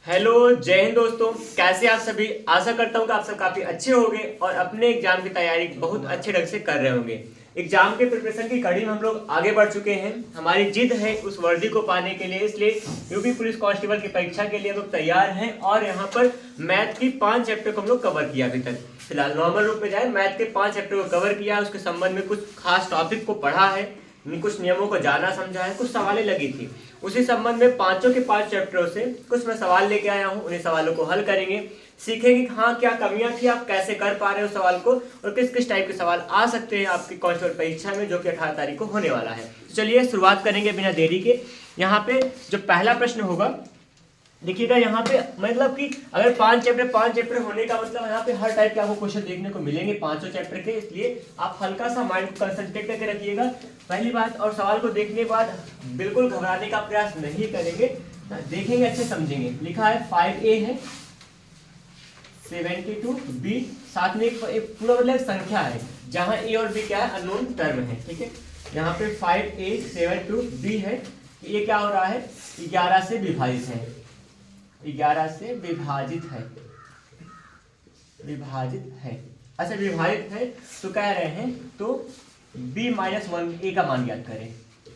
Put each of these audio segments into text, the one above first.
Hello, जय हिंद दोस्तों। कैसे आप सभी? आशा करता हूँ कि आप सब काफी अच्छे होंगे और अपने एग्जाम की तैयारी बहुत अच्छे ढंग से कर रहे होंगे। एग्जाम के प्रिपरेशन की कड़ी में हम लोग आगे बढ़ चुके हैं। हमारी जिद है उस वर्दी को पाने के लिए, इसलिए यूपी पुलिस कांस्टेबल की परीक्षा के लिए हम लोग तैयार हैं। और यहाँ पर मैथ की 5 चैप्टर को हम लोग कवर किया अभी तक। फिलहाल नॉर्मल रूप में जाए, मैथ के 5 चैप्टर को कवर किया, उसके संबंध में कुछ खास टॉपिक को पढ़ा है, कुछ नियमों को जाना समझा है, कुछ सवालें लगी थी। उसी संबंध में पांचों के 5 चैप्टरों से कुछ मैं सवाल लेके आया हूँ। उन्हीं सवालों को हल करेंगे, सीखेंगे कि हाँ क्या कमियां थी, आप कैसे कर पा रहे हो सवाल को, और किस किस टाइप के सवाल आ सकते हैं आपकी कांस्टेबल परीक्षा में, जो कि 18 तारीख को होने वाला है। तो चलिए शुरुआत करेंगे बिना देरी के। यहाँ पे जो पहला प्रश्न होगा, देखिएगा यहाँ पे, मतलब कि अगर 5 चैप्टर होने का मतलब यहाँ पे हर टाइप के आपको क्वेश्चन देखने को मिलेंगे पांचों चैप्टर के, इसलिए आप हल्का सा माइंड को कंसंट्रेट करके रखिएगा पहली बात। और सवाल को देखने के बाद बिल्कुल घबराने का प्रयास नहीं करेंगे, देखेंगे, अच्छे समझेंगे। लिखा है 5A है, 72B, साथ में एक पूरा मतलब संख्या है जहां A और B क्या है, अननोन टर्म है, ठीक है। यहाँ पे 5A 72B है, ये क्या हो रहा है, 11 से विभाजित है, 11 से विभाजित है, अच्छा विभाजित है तो कह रहे हैं तो B-1 A का मान ज्ञात करें।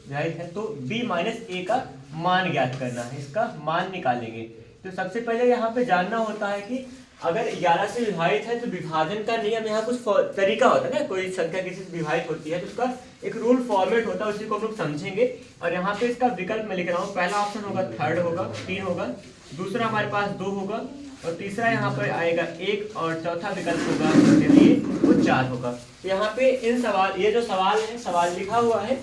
विभाजित है तो B-A का मान ज्ञात करना है, इसका मान निकालेंगे। तो सबसे पहले यहाँ पे जानना होता है कि अगर 11 से विभाजित है तो विभाजन का नियम, यहाँ कुछ तरीका होता है ना, कोई संख्या किसी से विभाजित होती है तो उसका एक रूल फॉर्मेट होता है, उसी को हम लोग समझेंगे। और यहाँ पे इसका विकल्प मैं लिख रहा हूँ, पहला ऑप्शन होगा 3 होगा, 3 होगा, दूसरा हमारे पास 2 होगा, और तीसरा यहाँ पर आएगा 1, और चौथा विकल्प होगा चलिए वो 4 होगा। तो यहाँ पे इन सवाल, ये जो सवाल है, सवाल लिखा हुआ है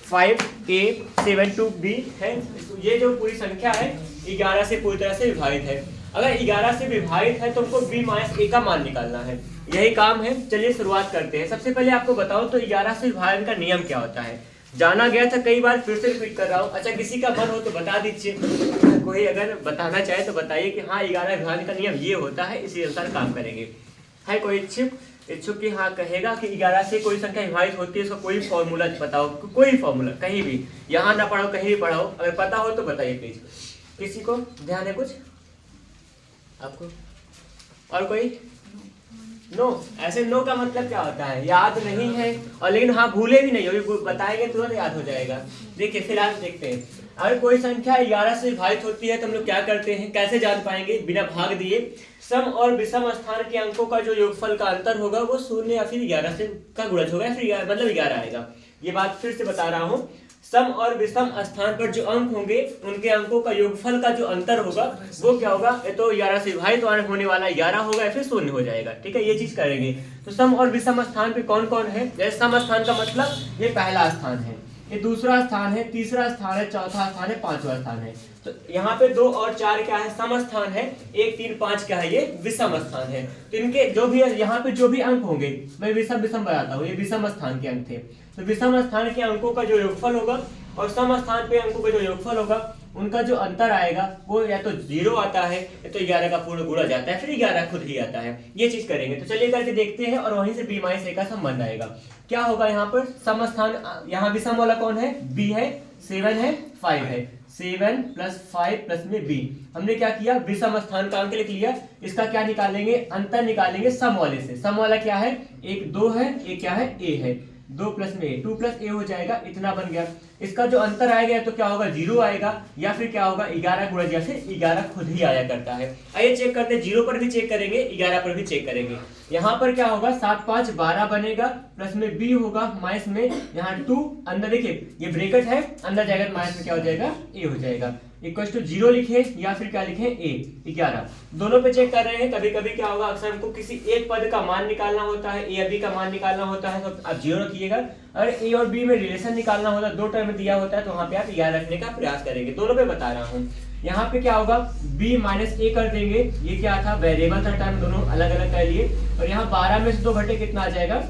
5A 72B है, ये जो पूरी संख्या है 11 से पूरी तरह से विभाजित है। अगर 11 से विभाजित है तो हमको B-A का मान निकालना है, यही काम है। चलिए शुरुआत करते हैं। सबसे पहले आपको बताओ तो 11 से विभाजन का नियम क्या होता है, जाना गया था कई बार, फिर से रिपीट कर रहा हूँ। अच्छा किसी का मन हो तो बता दीजिए, कोई अगर बताना चाहे तो बताइए कि हाँ 11 विभाजन का नियम ये होता है, इसी अनुसार काम करेंगे। है कोई इच्छुक कि हाँ कहेगा कि 11 से कोई संख्या विभाजित होती है, उसका कोई फॉर्मूला बताओ, कोई फॉर्मूला कहीं भी, यहाँ ना पढ़ो कहीं भी पढ़ाओ, अगर पता हो तो बताइए प्लीज। किसी को ध्यान है कुछ आपको? और कोई? नो, ऐसे नो का मतलब क्या होता है, याद नहीं है, और लेकिन हाँ भूले भी नहीं हो, बताएंगे तुरंत याद हो जाएगा। देखिए फिलहाल देखते हैं, अगर कोई संख्या 11 से विभाजित होती है तो हम लोग क्या करते हैं, कैसे जान पाएंगे बिना भाग दिए? सम और विषम स्थान के अंकों का जो योगफल का अंतर होगा वो 0 या फिर 11 से का गुणज होगा, या फिर मतलब 11 आएगा। ये बात फिर से बता रहा हूँ, सम और विषम स्थान पर जो अंक होंगे उनके अंकों का योगफल का जो अंतर होगा वो क्या होगा, ये तो 11 से विभाजित होने वाला 11 होगा या फिर 0 हो जाएगा, ठीक है। ये चीज करेंगे। तो सम और विषम स्थान पे कौन कौन है, जैसे सम स्थान का मतलब ये पहला स्थान है, ये दूसरा स्थान है, तीसरा स्थान है, चौथा स्थान है, पांचवा स्थान है। तो यहाँ पे 2 और 4 क्या है, सम स्थान है, 1 3 5 क्या है, ये विषम स्थान है। तो इनके जो भी यहाँ पे जो भी अंक होंगे, मैं विषम बताता हूँ, ये विषम स्थान के अंक थे। तो विषम स्थान के अंकों का जो योगफल होगा और सम स्थान पे अंकों का जो योगफल होगा, उनका जो अंतर आएगा वो या तो 0 आता है या तो 11 का पूर्ण गुणा जाता है, फिर 11 खुद ही आता है। ये चीज करेंगे। तो चलिए करके देखते हैं, और वहीं से B-A का संबंध आएगा। क्या होगा यहाँ पर, सम स्थान, यहाँ विषम वाला कौन है, B है, 7 है, 5 है, 7 + 5 + में B। हमने क्या किया, विषम स्थान का अंक लिख लिया। इसका क्या निकालेंगे, अंतर निकालेंगे सम वाले से। सम वाला क्या है, एक 2 है, एक क्या है, A है, 2 + में A, 2 + A हो जाएगा, इतना बन गया। इसका जो अंतर आएगा तो क्या होगा, 0 आएगा, या फिर क्या होगा 11 गुणा, या फिर 11 खुद ही आया करता है। आइए चेक करते हैं, 0 पर भी चेक करेंगे, 11 पर भी चेक करेंगे। यहाँ पर क्या होगा, 7 5 12 बनेगा, प्लस में B होगा, माइनस में यहाँ 2, अंदर देखिए ये ब्रैकेट है, अंदर जाएगा तो माइनस में क्या हो जाएगा, A हो जाएगा, इक्वल टू 0 लिखे या फिर क्या लिखे, A 11। दोनों पे चेक कर रहे हैं। कभी कभी क्या होगा, अक्सर हमको किसी एक पद का मान निकालना होता है, A या B का मान निकालना होता है, तो आप 0 रखिएगा। अगर A और B में रिलेशन निकालना होता है, 2 टर्म दिया होता है, तो वहां पे आप 11 रखने का प्रयास करेंगे। दोनों पे बता रहा हूँ। यहाँ पे क्या होगा, B-A कर देंगे, ये क्या था, वेरिएबल था, टर्म दोनों अलग अलग कर लिए। और यहाँ 12 में से 2 घटे कितना आ जाएगा,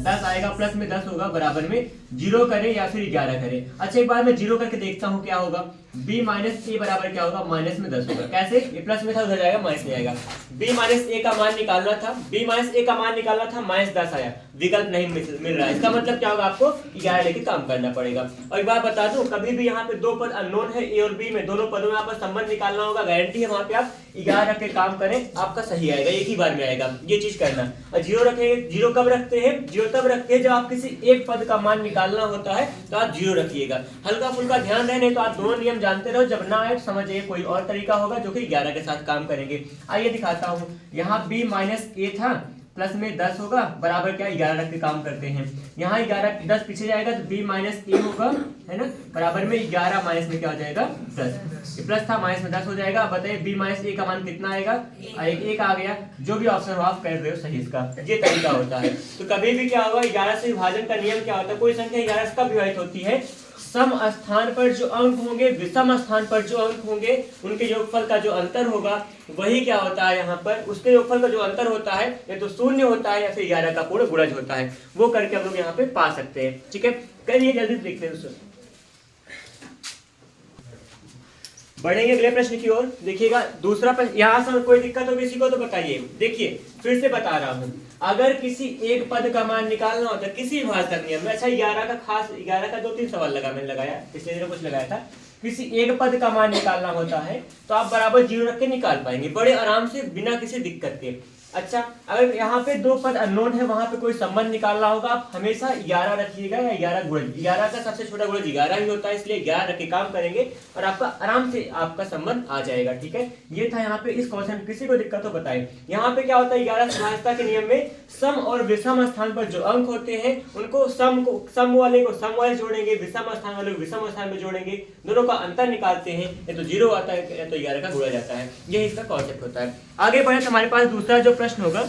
10 आएगा, प्लस में 10 होगा, बराबर में 0 करें या फिर 11 करें। अच्छा एक बार मैं 0 करके देखता हूँ क्या होगा। b माइनस ए बराबर क्या होगा, माइनस में 10 होगा। कैसे, ये प्लस में था उधर जाएगा माइनस में जाएगा। b माइनस ए का मान निकालना था, b माइनस ए का मान निकालना था, माइनस 10 आया, विकल्प नहीं मिल रहा है। इसका मतलब क्या होगा, आपको 11 लेके काम करना पड़ेगा। और एक बात बता दूं, कभी भी यहाँ पे दो पद अननोन है, ए और बी में, दोनों पदों में आपको संबंध निकालना होगा, गारंटी है वहां पे आप 11 रख के काम करें, आपका सही आएगा, एक ही बार में आएगा, ये चीज करना। और जीरो रखेंगे, जीरो कब रखते हैं, जीरो तब रखते हैं जब आप किसी एक पद का मान निकालना होता है तो आप जीरो रखिएगा। हल्का फुल्का ध्यान रहे, नहीं तो आप दोनों नियम जानते रहो, जब ना आए तो समझिए कोई और तरीका होगा जो कि 11 के साथ काम करेंगे। आइए दिखाता हूँ, यहाँ b माइनस ए था, प्लस में 10 होगा, बराबर क्या 11 रख के काम करते हैं। यहाँ 11 10 पीछे जाएगा तो b माइनस ए होगा, है ना, बराबर में 11 माइनस में क्या हो जाएगा 10, प्लस था माइनस में 10 हो जाएगा। बताइए b माइनस ए का मान कितना आएगा, एक आ गया। जो भी ऑप्शन हो आप कर रहे हो सही, इसका ये तरीका होता है। तो कभी भी क्या होगा, 11 से विभाजन का नियम क्या होता है, कोई संख्या 11 से कब विभाजित होती है, सम स्थान पर जो अंक होंगे, विषम स्थान पर जो अंक होंगे, उनके योगफल का जो अंतर होगा वही क्या होता है, यहाँ पर उसके योगफल का जो अंतर होता है या तो शून्य होता है या फिर 11 का पूर्ण गुणज होता है, वो करके हम लोग यहाँ पे पा सकते हैं। ठीक है, करिए जल्दी देखते हैं। बढ़ेंगे अगले प्रश्न की ओर। देखिएगा दूसरा प्रश्न, यहाँ से कोई दिक्कत हो किसी को तो बताइए। देखिए फिर से बता रहा हूँ, अगर किसी एक पद का मान निकालना होता है किसी भाजक नियम में, अच्छा 11 का खास 11 का 2-3 सवाल लगा, मैंने लगाया इसलिए कुछ लगाया था, किसी एक पद का मान निकालना होता है तो आप बराबर जीरो रख के निकाल पाएंगे बड़े आराम से बिना किसी दिक्कत के। अच्छा अगर यहाँ पे दो पद अननोन है, वहां पे कोई संबंध निकालना होगा, आप हमेशा 11 रखिएगा या 11 गुणज, 11 का सबसे छोटा गुणज 11 ही होता है, इसलिए 11 रख के काम करेंगे और आपका आराम से आपका संबंध आ जाएगा। ठीक है, ये था यहाँ पे इस क्वेश्चन। किसी को दिक्कत हो बताए। यहाँ पे क्या होता है, 11 समानता के नियम में सम और विषम स्थान पर जो अंक होते हैं उनको सम वाले को सम वाले जोड़ेंगे, विषम स्थान वाले को विषम स्थान में जोड़ेंगे, दोनों का अंतर निकालते हैं, या तो जीरो आता है या तो 11 का गुणा जाता है। यही इसका कॉन्सेप्ट होता है। आगे बढ़े तो हमारे पास दूसरा जो प्रश्न होगा,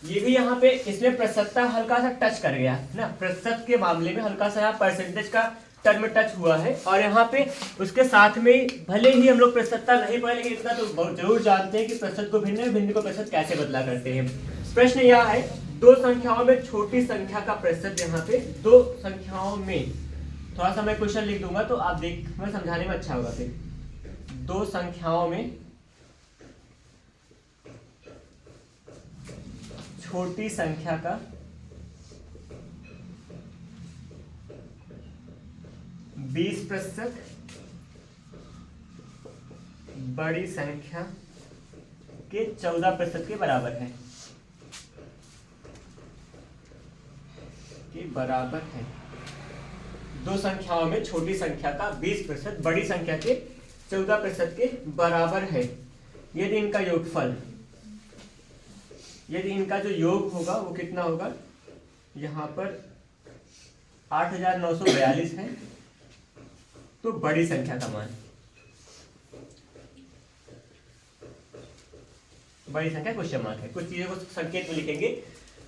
ये भी यहाँ पे इसमें प्रतिशतता हल्का सा टच कर गया ना, प्रतिशत के मामले में हल्का सा यहाँ परसेंटेज का टर्म में टच हुआ है। और यहाँ पे उसके साथ में भले ही हम लोग प्रतिशतता नहीं पढ़े, लेकिन इतना तो बहुत जरूर जानते हैं कि प्रतिशत को भिन्न भिन्न को प्रतिशत कैसे बदला करते हैं। प्रश्न यह है, दो संख्याओं में छोटी संख्या का प्रतिशत, यहाँ पे दो संख्याओं में, थोड़ा सा मैं क्वेश्चन लिख दूंगा तो आप देख, मैं समझाने में अच्छा होगा। फिर दो संख्याओं में छोटी संख्या का 20% बड़ी संख्या के 14% के बराबर है, दो संख्याओं में छोटी संख्या का 20% बड़ी संख्या के 14% के बराबर है। यदि इनका योगफल, यदि इनका जो योग होगा वो कितना होगा, यहाँ पर 8942 है, तो बड़ी संख्या का मान, बड़ी संख्या क्वेश्चन मार्क है, कुछ चीजों को संकेत में लिखेंगे।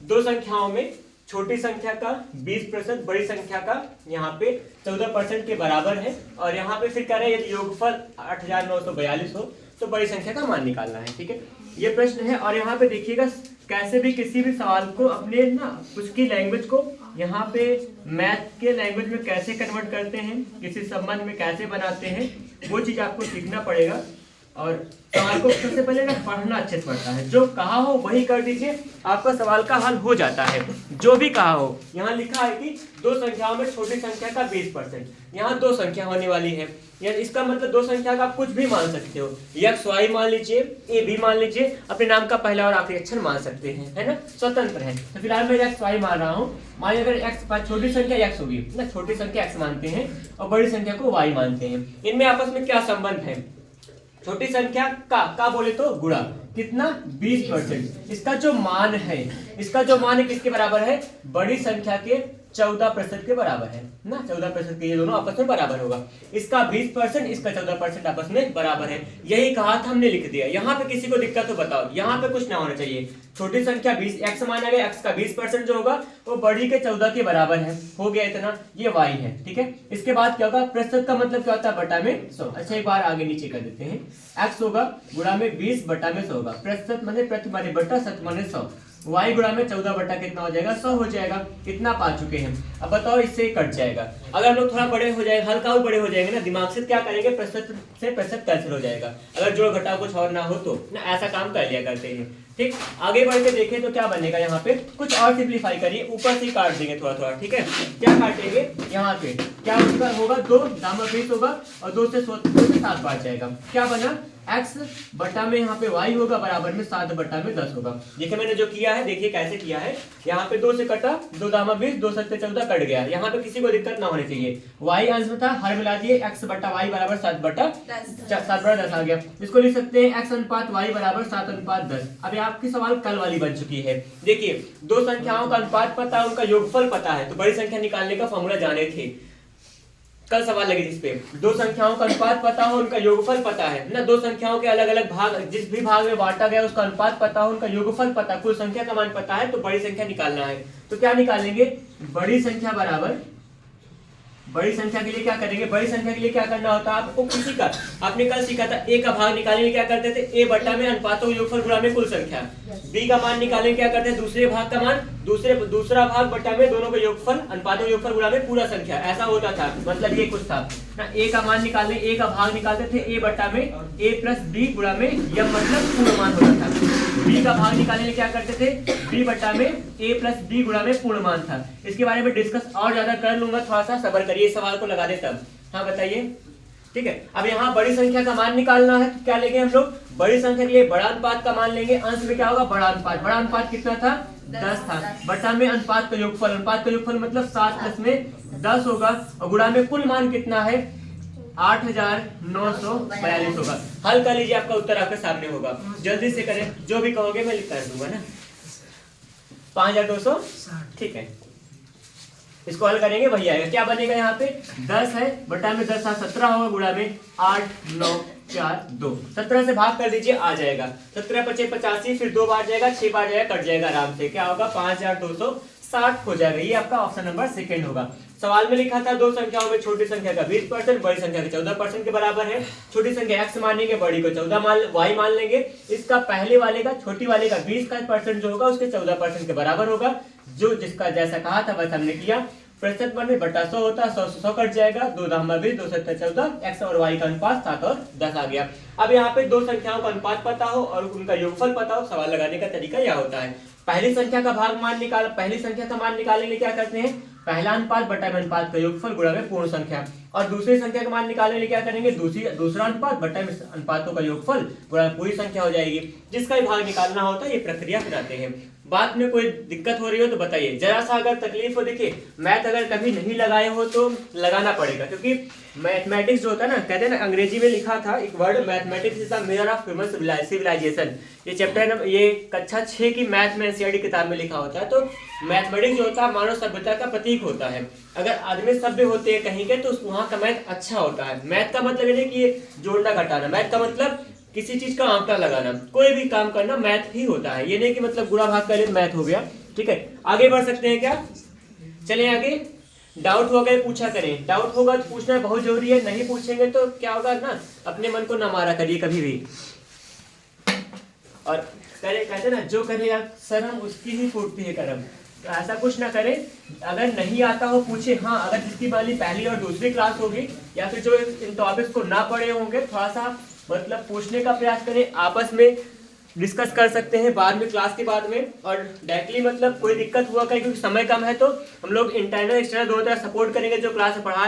दो संख्याओं में छोटी संख्या का 20%, बड़ी संख्या का यहाँ पे 14% के बराबर है, और यहाँ पे फिर कह रहे हैं यदि योगफल 8942 हो तो बड़ी संख्या का मान निकालना है। ठीक है, ये प्रश्न है। और यहाँ पे देखिएगा कैसे भी किसी भी सवाल को अपने ना उसकी लैंग्वेज को यहाँ पे मैथ के लैंग्वेज में कैसे कन्वर्ट करते हैं, किसी संबंध में कैसे बनाते हैं, वो चीज आपको सीखना पड़ेगा। और सवाल को सबसे पहले ना पढ़ना अच्छे से पड़ता है, जो कहा हो वही कर दीजिए, आपका सवाल का हल हो जाता है। जो भी कहा हो, यहाँ लिखा है कि दो संख्याओं में छोटी संख्या का 20%, यहाँ दो संख्या होने वाली है, यानी इसका मतलब दो संख्या का आप कुछ भी मान सकते हो, एक्स वाई मान लीजिए, ए बी मान लीजिए, अपने नाम का पहला और आखिरी अक्षर मान सकते हैं, है ना, स्वतंत्र है। तो फिलहाल मैं एक्स वाई मान रहा हूँ। मानिए अगर एक्स छोटी संख्या एक्स होगी ना, छोटी संख्या एक्स मानते हैं और बड़ी संख्या को वाई मानते हैं, इनमें आपस में क्या संबंध है, छोटी संख्या का बोले तो गुणा, कितना 20%, इसका जो मान है, इसका जो मान है किसके बराबर है, बड़ी संख्या के 14% के बराबर है ना, 14% के, ये दोनों आपस में बराबर होगा, इसका 20%, इसका 14% आपस में बराबर है। यही कहा था हमने, लिख दिया। यहाँ पे किसी को दिक्कत हो बताओ, यहाँ पे कुछ ना होना चाहिए, छोटी संख्या 20 एक्स माना गया, एक्स का 20% जो होगा वो बड़ी के 14 के बराबर है, हो गया इतना, ये वाई है। ठीक है, इसके बाद क्या होगा, प्रतिशत का मतलब क्या होता है, बटा में 100। अच्छा एक बार आगे नीचे कर देते हैं, एक्स होगा गुणा में 20 बटा में 100 होगा, प्रतिशत माने प्रति माने बटा, शत माने 100, y गुणा में 14 बटा कितना हो जाएगा 100 हो जाएगा। इतना पा चुके हैं। अब बताओ इससे कट जाएगा। अगर हम लोग थोड़ा बड़े हो जाएगा, हल्का और बड़े हो जाएंगे ना, दिमाग से क्या करेंगे, प्रतिशत से प्रतिशत कैंसिल हो जाएगा। अगर जोड़ घटाव कुछ और ना हो तो ना, ऐसा काम कर लिया करते हैं। ठीक, आगे बढ़ के देखें तो क्या बनेगा, यहाँ पे कुछ और सिंप्लीफाई करिए, ऊपर से काट देंगे थोड़ा थोड़ा। ठीक है, क्या काटेंगे, यहाँ पे क्या होगा 2 दामा 20 होगा और 2 से 7 बार जाएगा। क्या बना, x बटा में यहाँ पे y होगा बराबर में 7 बटा में 10 होगा। देखिए मैंने जो किया है, देखिए कैसे किया है। यहाँ पे 2 से कटा, 2 दामा 20, 2 सत्ते 14 कट गया। यहाँ पे किसी को दिक्कत ना होनी चाहिए। y अंश में था, हर मिला दिए, x बटा y बराबर 7 बटा 10 आ गया। इसको लिख सकते हैं x अनुपात y बराबर 7 अनुपात 10। अब आपकी सवाल कल वाली बन चुकी है। देखिए दो संख्याओं का अनुपात पता है, उनका योगफल पता है, तो बड़ी संख्या निकालने का फॉर्मूला जाने थे। कल सवाल लगे जिस पे दो संख्याओं का अनुपात पता हो, उनका योगफल पता है ना, दो संख्याओं के अलग अलग भाग जिस भी भाग में बांटा गया उसका अनुपात पता हो, उनका योगफल पता, कुल संख्या का मान पता है, तो बड़ी संख्या निकालना है। तो क्या निकालेंगे, बड़ी संख्या बराबर, बड़ी संख्या के लिए क्या करेंगे, बड़ी संख्या के लिए क्या करना होता है आपको किसी का, आपने कल सीखा था, ए का भाग निकालने के लिए क्या करते थे, ए बटा में अनुपातों योगफल गुणा में कुल संख्या। बी का मान निकालने के क्या करते हैं, दूसरे भाग का मान दूसरा भाग बटा में दोनों का योगफल अनुपातों योगफल गुणा में पूरा संख्या। ऐसा होता था, मतलब ये कुछ था ना, ए का मान निकालने, ए का भाग निकालते थे ए बटा में ए प्लस बी गुणा में यम मतलब पूर्ण मान होता था। बी का भाग निकालने क्या करते थे, बी बटा में ए प्लस बी गुणा में पूर्ण मान था। इसके बारे में डिस्कस और ज्यादा कर लूंगा, थोड़ा सा सब्र करिए, सवाल को लगा दे तब। हाँ बताइए, ठीक है। अब यहाँ बड़ी संख्या का मान निकालना है, तो क्या लेंगे हम लोग, बड़ी संख्या के लिए बड़ा अनुपात का मान लेंगे। अंश में क्या होगा, बड़ा अनुपात कितना था, 10 था, बटा में अनुपात का योगफल, अनुपात का योगफल मतलब 7 प्लस में 10 होगा, और गुणा में कुल मान कितना है 8942 होगा। हल कर लीजिए, आपका उत्तर आपके सामने होगा, जल्दी से करें, जो भी कहोगे मैं लिख कर दूंगा ना। 5200, ठीक है, इसको हल करेंगे वही आएगा। क्या बनेगा यहाँ पे, 10 है बटा में 10 17 होगा, गुणा में 8 9 4 2, 17 से भाग कर दीजिए, आ जाएगा 17 × 5 = 85, फिर 2 बार जाएगा, 6 बार जाएगा, कट जाएगा आराम से, क्या होगा 5260 हो जाएगा। ये आपका ऑप्शन नंबर सेकंड होगा। सवाल में लिखा था दो संख्याओं में छोटी संख्या का 20%, बड़ी संख्या का 14% के बराबर है। छोटी संख्या x मानेंगे, बड़ी को 14 y मान लेंगे। इसका पहले वाले का, छोटी वाले का 20% जो होगा उसके 14% के बराबर होगा। जो जिसका जैसा कहा था वैसा हमने किया। प्रतिशत में बटा 100 होता है, 100 से 100 कट जाएगा, 2 दामा 20, 2 सत्ते 14, x और y का अनुपात 7 और 10 आ गया। अब यहाँ पे दो संख्याओं का अनुपात पता हो और उनका योगफल पता हो, सवाल लगाने का तरीका यह होता है। पहली संख्या का भाग मान निकाल, पहली संख्या का मान निकालने के लिए क्या करते हैं, पहला अनुपात बटा में अनुपात का योगफल गुणा में पूर्ण संख्या, और दूसरी संख्या का मान निकालने के लिए क्या करेंगे, दूसरा अनुपात बटा में अनुपातों का योगफल गुणा में पूरी संख्या हो जाएगी। जिसका भी भाग निकालना होता है ये प्रक्रिया अपनाते हैं। बात में कोई दिक्कत हो रही हो तो बताइए, जरा सा अगर तकलीफ हो, देखिए मैथ अगर कभी नहीं लगाए हो तो लगाना पड़ेगा, क्योंकि मैथमेटिक्स जो होता है ना, कहते हैं ना, अंग्रेजी में लिखा था एक word, mathematics is the mirror of human civilisation. ये चैप्टर ये कक्षा 6 की मैथ में एनसीईआरटी किताब में लिखा होता है। तो मैथमेटिक्स जो होता है मानव सभ्यता का प्रतीक होता है। अगर आदमी सभ्य होते हैं कहीं के, तो वहाँ का मैथ अच्छा होता है। मैथ का मतलब ये नहीं कि जोड़ना घटाना, मैथ का मतलब किसी चीज का आंकड़ा लगाना, कोई भी काम करना मैथ ही होता है। ये नहीं कि मतलब गुणा भाग करे मैथ हो गया। ठीक है, आगे बढ़ सकते हैं क्या, चलें आगे। डाउट हो गए पूछा करें, डाउट होगा तो पूछना बहुत जरूरी है, नहीं पूछेंगे तो क्या होगा ना, अपने मन को ना मारा करिए कभी भी। और करे कहते ना, जो करेगा शर्म उसकी ही फूटती है करम, तो ऐसा कुछ ना करें। अगर नहीं आता हो पूछे, हाँ अगर जिसकी वाली पहली और दूसरी क्लास होगी या फिर जो इन टॉपिक्स को ना पढ़े होंगे, थोड़ा सा मतलब पूछने का प्रयास करें, आपस में डिस्कस कर सकते हैं बाद में, क्लास के बाद में। और डायरेक्टली मतलब कोई दिक्कत हुआ करें, क्योंकि समय कम है, तो हम लोग इंटरनल एक्सटर्नल दोनों तरह सपोर्ट करेंगे। जो क्लास में पढ़ा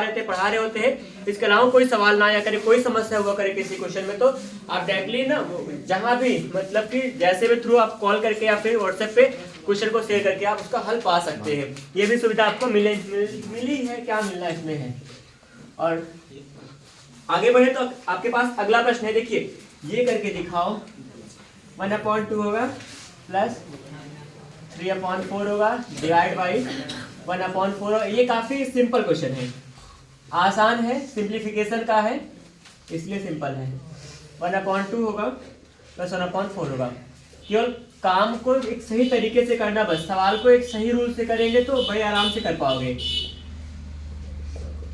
रहे होते हैं, इसके अलावा कोई सवाल ना आया करे, कोई समस्या हुआ करे किसी क्वेश्चन में, तो आप डायरेक्टली ना जहाँ भी मतलब कि जैसे भी थ्रू आप कॉल करके या फिर व्हाट्सएप पे क्वेश्चन को शेयर करके आप उसका हल पा सकते हैं। ये भी सुविधा आपको मिली है, क्या मिलना इसमें है। और आगे बढ़े तो आपके पास अगला प्रश्न है, देखिए ये करके दिखाओ। 1/2 होगा प्लस 3/4 होगा डिवाइड बाई 1/4 होगा। ये काफी सिंपल क्वेश्चन है, आसान है, सिंप्लीफिकेशन का है, इसलिए सिंपल है। 1/2 होगा प्लस 1/4 होगा। केवल काम को एक सही तरीके से करना, बस सवाल को एक सही रूल से करेंगे तो बड़े आराम से कर पाओगे।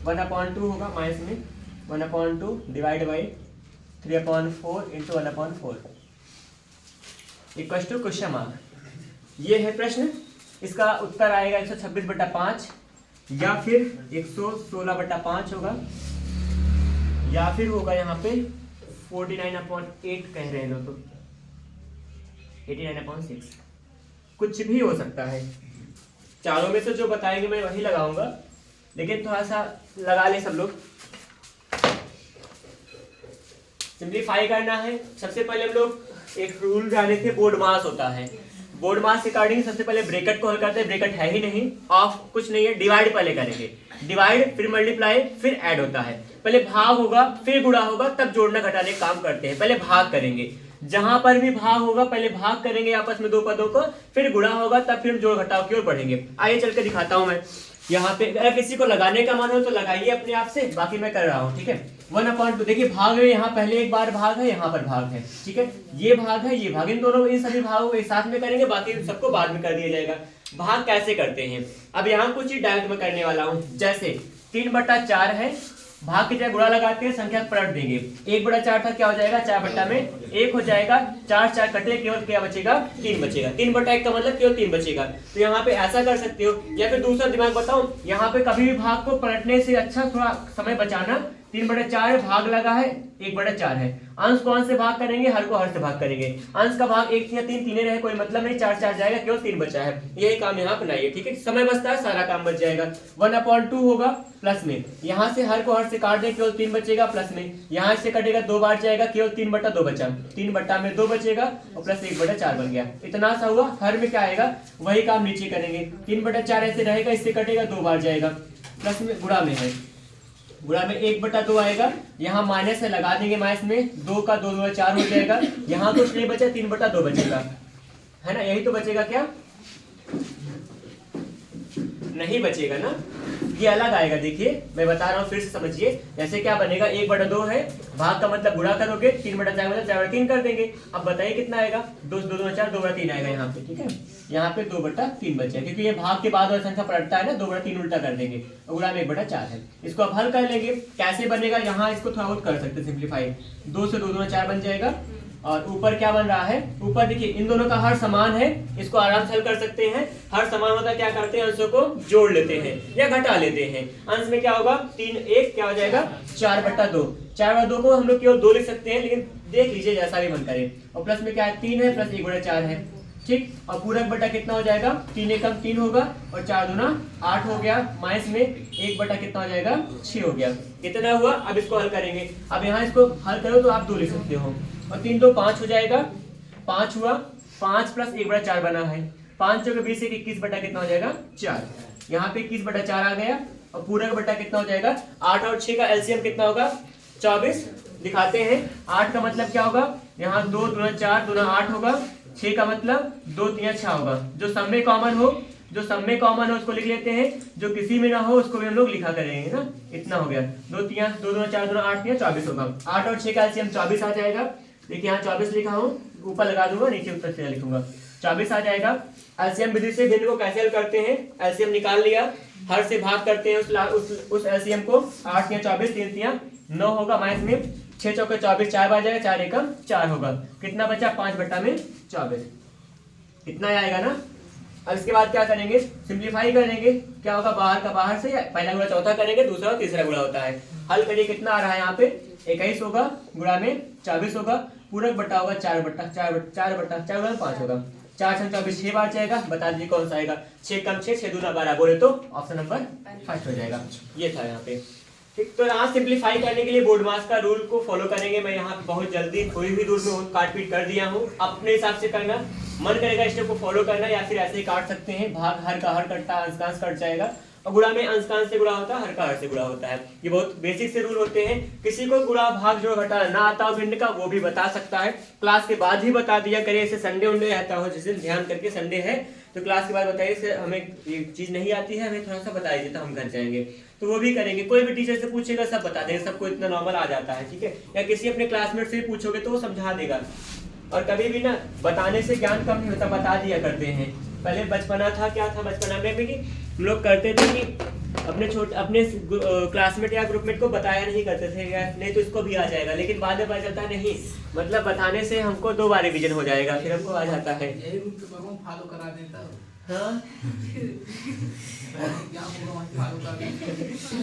1/2 होगा माइनस में 1/2 divide by 3/4 into 1/4 equals to question mark. ये है प्रश्न, इसका उत्तर आएगा 126/5 या फिर 116/5 होगा, या फिर होगा यहाँ पे 49/8 कह रहे हैं तो 89/6, कुछ भी हो सकता है। चारों में से जो बताएंगे मैं वही लगाऊंगा, लेकिन थोड़ा सा लगा ले सब लोग। सिंप्लीफाई करना है। सबसे पहले हम लोग एक रूल जाने थे, बोर्ड मास होता है। बोर्ड मास के अकॉर्डिंग सबसे पहले ब्रैकेट को हल करते हैं। ब्रैकेट है ही नहीं, ऑफ कुछ नहीं है, डिवाइड पहले करेंगे। डिवाइड फिर मल्टीप्लाई फिर ऐड होता है। पहले भाग होगा फिर गुणा होगा, तब जोड़ना घटाने का काम करते हैं। पहले भाग करेंगे, जहां पर भी भाग होगा पहले भाग करेंगे आपस में दो पदों को, फिर गुणा होगा, तब फिर हम जोड़ घटाव की ओर बढ़ेंगे। आइए चल के दिखाता हूं मैं। यहाँ पे अगर किसी को लगाने का मन हो तो लगाइए अपने आप से, बाकी मैं कर रहा हूँ, ठीक है। 1/2 देखिए भाग है, यहाँ पहले एक बार भाग है, यहाँ पर भाग है, ठीक है। ये भाग है, ये भाग, इन दोनों इन सभी भागों को एक साथ में करेंगे, बाकी सबको बाद में कर दिया जाएगा। भाग कैसे करते हैं, अब यहाँ कुछ ही डायरेक्ट में करने वाला हूँ। जैसे 3/4 है, भाग की जगह गुणा लगाते हैं, संख्या पलट देंगे। 1/4 था, क्या हो जाएगा 4/1 हो जाएगा। 4 कटे, केवल क्या बचेगा 3 बचेगा। 3/1 का मतलब केवल 3 बचेगा। तो यहाँ पे ऐसा कर सकते हो, या फिर दूसरा दिमाग बताऊं, यहाँ पे कभी भी भाग को पलटने से अच्छा थोड़ा समय बचाना। 3/4 भाग लगा है, 1/4 है। अंश को अंश से भाग करेंगे, हर को हर से भाग करेंगे। अंश का भाग 1 या 3 तीन रहे, कोई मतलब नहीं, 4 जाएगा, केवल 3 बचा है। यही काम यहाँ बनाइए, ठीक है। समय बचता है, सारा काम बच जाएगा। 1/2 होगा प्लस में, यहाँ से हर को हर से काट दें, केवल 3 बचेगा, प्लस में यहाँ से कटेगा 2 बार जाएगा, केवल 3/2 बचा। 3/2 बचेगा और प्लस 1/4 बन गया। इतना सा हुआ। हर में क्या आएगा वही काम नीचे करेंगे। 3/4 ऐसे रहेगा, इससे कटेगा 2 बार जाएगा, प्लस में गुणा में है, गुणा में 1/2 आएगा। यहाँ माइनस है, लगा देंगे माइनस में, 2 का 2 2 4 हो जाएगा। यहाँ कुछ नहीं बचा, 3/2 बचेगा, है ना। यही तो बचेगा, क्या नहीं बचेगा ना, ये अलग आएगा। देखिए मैं बता रहा हूँ, फिर से समझिए। जैसे क्या बनेगा, 1/2 है, भाग का मतलब गुणा करोगे, 3/4 मतलब 4/3 कर देंगे। अब बताइए कितना आएगा, 2 2 4 2/3 आएगा यहाँ पे, ठीक है। यहाँ पे 2/3 बचे, क्योंकि ये भाग के बाद वाली संख्या पलटता है ना, 2/3 उल्टा कर देंगे, गुणा में 1/4 है। इसको अब हल कर लेंगे। कैसे बनेगा, यहाँ इसको थोड़ा बहुत कर सकते हैं सिंप्लीफाई। 2 से 2 4 बन जाएगा, और ऊपर क्या बन रहा है, ऊपर देखिए इन दोनों का हर समान है, इसको आराम से हल कर सकते हैं। हर समान होता है, क्या करते हैं, अंशों को जोड़ लेते हैं या घटा लेते हैं। अंश में क्या होगा, 3 1 क्या हो जाएगा 4/2। 4/2 को हम लोग केवल 2 लिख सकते हैं, लेकिन देख लीजिए जैसा भी मन करे। और प्लस में क्या है, 3 है, प्लस 1/4 है, ठीक। और पूरक बटा कितना हो जाएगा, 3 एकम 3 होगा, और 4 दूना 8 हो गया। माइनस में 1 कितना हो जाएगा 6 हो गया। कितना हुआ, अब इसको हल करेंगे। अब यहाँ इसको हल करो तो आप 2 लिख सकते हो, और 3 2 5 हो जाएगा। 5 हुआ, 5 प्लस 1/4 बना है। 5 के 20 21 कितना हो जाएगा 4। यहाँ पे 21/4 आ गया, और पूरक बटा कितना हो जाएगा 8 और 6 का एलसीएम कितना होगा 24। दिखाते हैं, 8 का मतलब क्या होगा, यहाँ 2 दूना 4 दूना 8 होगा। 6 का मतलब 2 3 6 होगा। जो सब में कॉमन हो, जो सब में कॉमन हो उसको लिख लेते हैं, जो किसी में ना हो उसको भी हम लोग लिखा करेंगे ना। इतना हो गया, 2 3 2 दूना 4 दूना 8 24 होगा। 8 और 6 का एलसीएम 24 आ जाएगा। देखिए यहाँ 24 लिखा हूँ, ऊपर लगा दूंगा, नीचे उत्तर से लिखूंगा, 24 आ जाएगा। एलसीएम विधि से भिन्न को कैसे हल करते हैं, एलसीएम निकाल लिया, हर से भाग करते हैं उस एलसीएम को। 8 या 24 3 3 9 होगा, माइनस में 6 चौके 24 4 बार जाएगा, 4 एकम 4 होगा। कितना बचा 5/24, इतना आएगा ना। अब इसके बाद क्या करेंगे, सिंप्लीफाई करेंगे। क्या होगा, बाहर का बाहर से, पहला गुणा चौथा करेंगे, दूसरा और तीसरा गुणा होता है। हल करिए, कितना आ रहा है यहाँ पे 21 होगा, गुणा में 24 होगा, पूरक बटा होगा 4/4 5 होगा। 4 6 24 6 बार जाएगा। बता दीजिए कौन सा आएगा, 6 कम 6 6 दूना 12 बोले तो ऑप्शन नंबर फर्स्ट हो जाएगा। ये था यहाँ पे, ठीक। तो यहाँ सिंप्लीफाई करने के लिए बोर्ड मास का रूल को फॉलो करेंगे। मैं यहाँ पे बहुत जल्दी कोई भी रूल में काट पीट कर दिया हूँ, अपने हिसाब से करना। मन करेगा स्टेप को फॉलो करना, या फिर ऐसे ही काट सकते हैं। भाग हर का हर कटता, अंश का अंश कट जाएगा, और गुणा में अंश का अंश से गुणा होता है, हर का हर से गुणा होता है। ये बहुत बेसिक से रूल होते हैं। किसी को गुणा भाग जोड़ घटाना ना आता हो भिन्न का, वो भी बता सकता है। क्लास के बाद ही बता दिया करे, ऐसे संडे उंडे रहता हो, जिस दिन ध्यान करके संडे है तो क्लास के बाद बताइए, हमें ये चीज नहीं आती है, हमें थोड़ा सा बताइए तो हम घर जाएंगे, तो वो भी करेंगे। कोई भी टीचर से पूछेगा, सब बता देंगे, सबको इतना नॉर्मल आ जाता है, ठीक है। या किसी अपने क्लासमेट से भी पूछोगे तो वो समझा देगा। और कभी भी ना बताने से ज्ञान कम नहीं होता, बता दिया करते हैं। पहले बचपना था, क्या था बचपना में भी, हम लोग करते थे कि अपने क्लासमेट या ग्रुपमेट को बताया नहीं करते थे क्या, नहीं तो इसको भी आ जाएगा, लेकिन बाद में पता चलता नहीं, मतलब बताने से हमको 2 बार रिवीजन हो जाएगा, फिर हमको आ जाता है। फॉलो करा देता। हाँ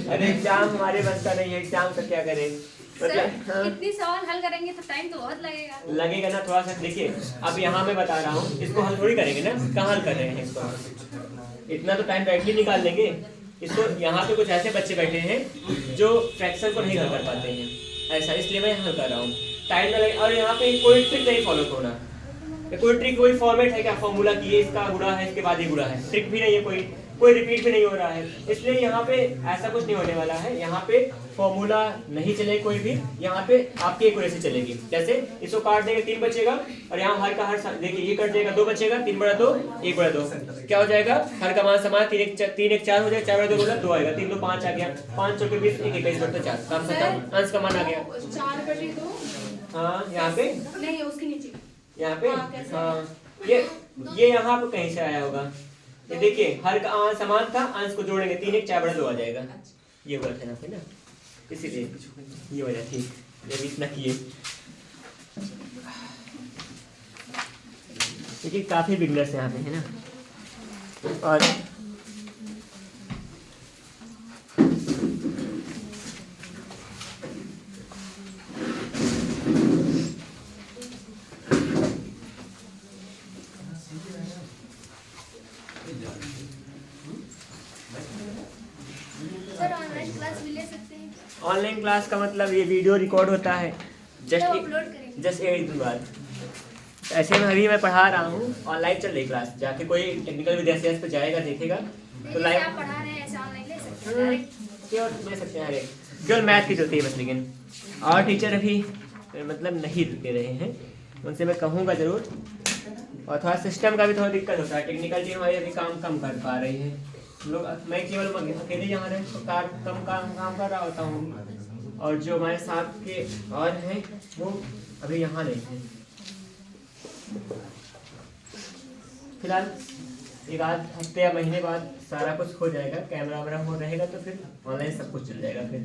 अरे एग्जाम हमारे बस का नहीं है, एग्जाम का क्या करें मतलब। हाँ इतनी सवाल हल करेंगे तो टाइम तो बहुत लगेगा ना थोड़ा सा। देखिए अब यहाँ मैं बता रहा हूँ, इसको हल थोड़ी करेंगे ना, कहाँ हल कर रहे हैं इसको, इतना तो टाइम डायरेक्टली निकाल लेंगे इसको। यहाँ पे कुछ ऐसे बच्चे बैठे हैं जो फ्रैक्शन को नहीं हल कर पाते हैं, ऐसा, इसलिए मैं हल कर रहा हूँ, टाइम ना लगे। और यहाँ पे कोई ट्रिक नहीं फॉलो होना, कोई ट्रिक, कोई फॉर्मेट है क्या फॉर्मूला की, ये इसका गुणा है इसके बाद ये गुणा है, ट्रिक भी नहीं है, कोई रिपीट भी नहीं हो रहा है, इसलिए यहाँ पे ऐसा कुछ नहीं होने वाला है। यहाँ पे फॉर्मूला नहीं चले कोई भी, यहाँ पे आपकी एक्यूरेसी चलेगी। जैसे इसको काट देंगे 3 बचेगा, और यहाँ हर का हर, देखिए ये कट जाएगा 2 बचेगा, 3 बड़ा 2 1 बड़ा 2 क्या हो जाएगा, हर का मान समान, 3 1 4 हो जाएगा, 4 बड़ा 2 बोला 2 आएगा, 3 2 5 आ गया, 5 चौके 20 1 21 बटा 4 काम खत्म, अंश का मान आ गया 4/2। हाँ यहाँ पे नहीं उसके नीचे यहाँ पे हाँ ये यहाँ पे कहीं से आया होगा, ये देखिए हर का समान था, अंश को जोड़ेंगे 3 1 4 बड़ा 2 आ जाएगा, ये हुआ था यहाँ पे ना, इसीलिए ये वजह थी, ये भी इतना किए। देखिए काफी बिगनर्स यहाँ पे है ना, और सर ऑनलाइन क्लास भी ले सकते हैं? ऑनलाइन क्लास का मतलब ये वीडियो रिकॉर्ड होता है तो अपलोड करेंगे जस्ट 1 दिन बाद। ऐसे में अभी मैं पढ़ा रहा हूँ, ऑनलाइन चल रही क्लास, जाके कोई टेक्निकल विद्यार्थी इस पर जाएगा देखेगा तो जैसे लाइव आप पढ़ा रहे हैं ऐसे ऑनलाइन ले सकते हैं डायरेक्ट। केवल ले सकते हैं हर एक, केवल मैथ की चलती है बस, लेकिन और टीचर अभी मतलब नहीं रुके रहे हैं, उनसे मैं कहूँगा ज़रूर। और थोड़ा सिस्टम का भी थोड़ा दिक्कत होता है, टेक्निकल टीम हमारी अभी काम कम कर पा रही है, लोग, मैं केवल अकेले यहाँ रहे तो काम कर रहा होता हूँ, और जो हमारे साथ के और हैं वो अभी यहाँ नहीं हैं। फिलहाल 1 आध हफ्ते या महीने बाद सारा कुछ हो जाएगा, कैमरा वैमरा हो रहेगा तो फिर ऑनलाइन सब कुछ चल जाएगा फिर।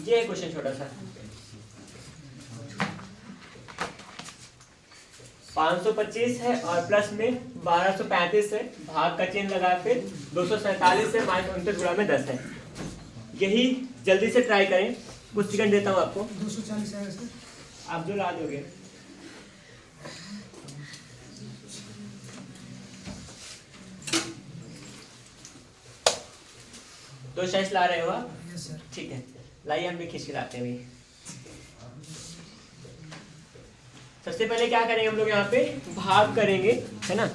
ये क्वेश्चन छोटा सा, 525 है और प्लस में 1235 है, भाग का चिन्ह लगा फिर 247 है, -29 गुणा में 10 है। यही जल्दी से ट्राई करें, कुछ सेकंड देता हूँ आपको। 240 है सर, आप जो ला दोगे दो शेष ला रहे हो आप, यस सर। ठीक है, लाइए हम भी खींच के लाते हैं भी। सबसे पहले क्या करेंगे हम लोग, यहाँ पे भाग करेंगे, है ना।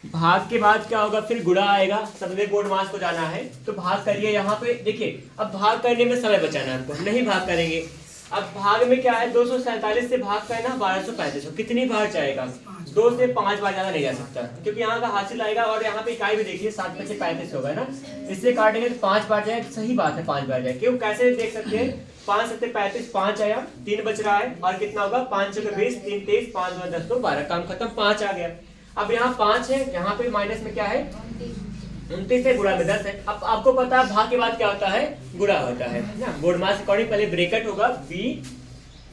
भाग के बाद क्या होगा, फिर गुणा आएगा, सबसे बोर्ड मास को जाना है तो भाग करिए। यहाँ पे देखिए अब भाग करने में समय बचाना है हमको, नहीं भाग करेंगे। अब भाग में क्या है, 247 से भाग करना 1235, कितनी बार जाएगा, 2 से 5 बार ज्यादा नहीं जा सकता, क्योंकि यहाँ का हासिल आएगा। और यहाँ पे इकाई भी देखिए 7 में से 35 होगा ना, इससे काटेंगे तो 5 बार जाए, सही बात है 5 बार जाए। क्यों, कैसे देख सकते हैं, 5 7 35, 5 आया, 3 बच रहा है, और कितना होगा, 5 6 20, 3 23, 5 2 10 तो 12, काम खत्म, 5 आ गया। अब यहाँ 5 है, यहाँ पे माइनस में क्या है 29 है, गुणा में 10 है। अब आपको पता है भाग के बाद क्या होता है, गुणा होता है ना। बोर्ड मास अकॉर्डिंग पहले ब्रैकेट होगा,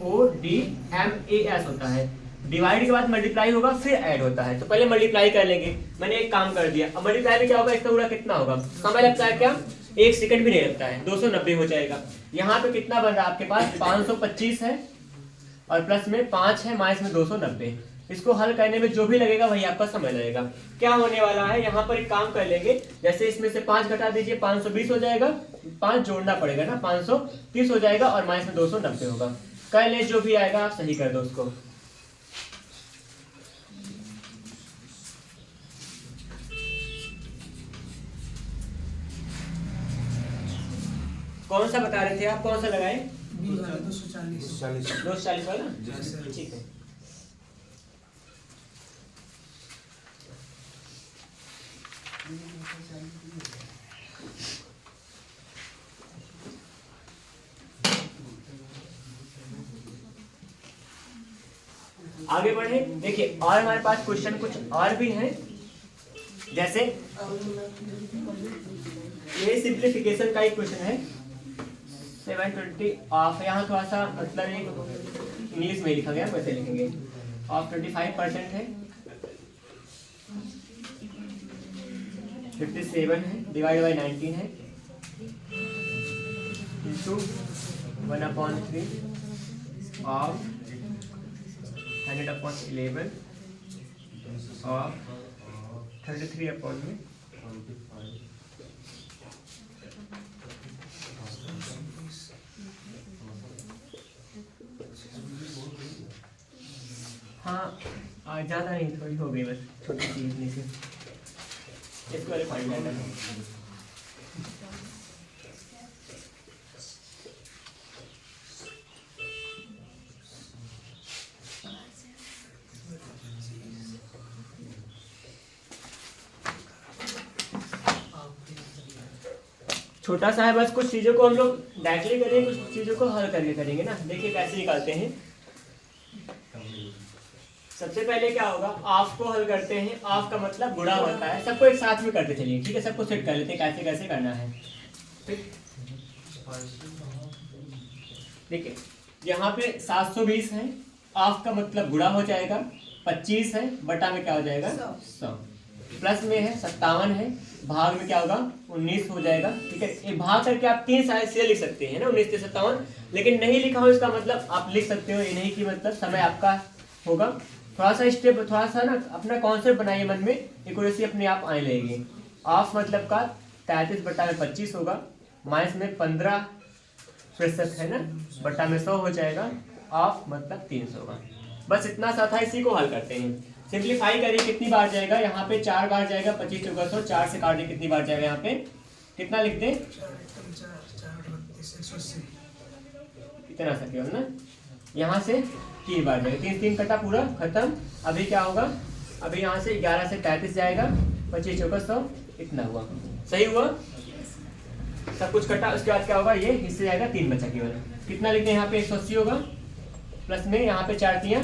BODMAS होता है, डिवाइड के बाद मल्टीप्लाई होगा, फिर ऐड होता है। तो पहले मल्टीप्लाई कर लेंगे, मैंने एक काम कर दिया। अब मल्टीप्लाई में क्या होगा, इसका गुणा कितना होगा, समय लगता है क्या, 1 सेकंड भी नहीं लगता है, 290 हो जाएगा। यहाँ पे कितना बन रहा है आपके पास, 525 है, और प्लस में 5 है, माइनस में 290। इसको हल करने में जो भी लगेगा वही आपका समय लगेगा। क्या होने वाला है, यहाँ पर एक काम कर लेंगे, जैसे इसमें से 5 घटा दीजिए, 520 हो जाएगा, 5 जोड़ना पड़ेगा ना, 530 हो जाएगा, और माइनस में 290 होगा। कर ले, जो भी आएगा आप सही कर दो उसको। कौन सा बता रहे थे आप, कौन सा लगाए, 240 240 वाला, ठीक है। आगे बढ़े। देखिए और हमारे पास क्वेश्चन कुछ और भी हैं, जैसे ये सिंप्लीफिकेशन का एक क्वेश्चन है 720 ऑफ, यहाँ थोड़ा सा मतलब इंग्लिश में लिखा गया, वैसे लिखेंगे ऑफ 25% है, 57 है, डिवाइड बाई 19 है, इंटू 1/3 ऑफ 100/11 और 33 में हाँ आज ज़्यादा नहीं, थोड़ी हो गई बस, छोटी सी इतनी सी, इसको वाले फाइंड करना है। छोटा सा है, बस कुछ चीज़ों को हम लोग डायरेक्टली करेंगे, कुछ चीज़ों को हल करके करेंगे ना। देखिए कैसे निकालते हैं। सबसे पहले क्या होगा, ऑफ को हल करते हैं, ऑफ का मतलब गुणा होता है, सबको एक साथ में करते चलिए, ठीक है, सबको सेट कर लेते हैं कैसे कैसे करना है। ठीक, देखिए यहाँ पे 720 है, ऑफ का मतलब गुणा हो जाएगा, 25 है, बटा में क्या हो जाएगा 100, प्लस में है 57 है, भाग में क्या होगा 19 हो जाएगा। ठीक है, ये भाग करके आप 3 साइड से लिख सकते हैं ना, 19 से 57, लेकिन नहीं लिखा हो इसका मतलब आप लिख सकते हो, ये नहीं कि मतलब समय आपका होगा। थोड़ा सा स्टेप, थोड़ा सा ना अपना कॉन्सेप्ट बनाइए मन में, एक्यूरेसी अपने आप आने लगेगी। ऑफ मतलब का 33/25 होगा, माइनस में 15% है ना, बटा में 100 हो जाएगा, ऑफ मतलब 300 होगा। बस इतना सा था, इसी को हल करते हैं। सिंप्लीफाई करिए, कितनी बार जाएगा, यहाँ पे 4 बार जाएगा, 25 चौका 100, 4 से काट दे कितनी बार जाएगा, यहाँ पे कितना लिख दें, इतना सा केवल ना, यहाँ से 3 बार जाएगा, 3 3 कटा, पूरा खत्म। अभी क्या होगा, अभी यहाँ से 11 से 33 जाएगा, 25 चौका 100, इतना हुआ, सही हुआ, सब कुछ कटा। उसके बाद क्या होगा, ये इससे जाएगा 3 बचा केवल, कितना लिखते हैं यहाँ पे 180 होगा, प्लस में यहाँ पे 4 3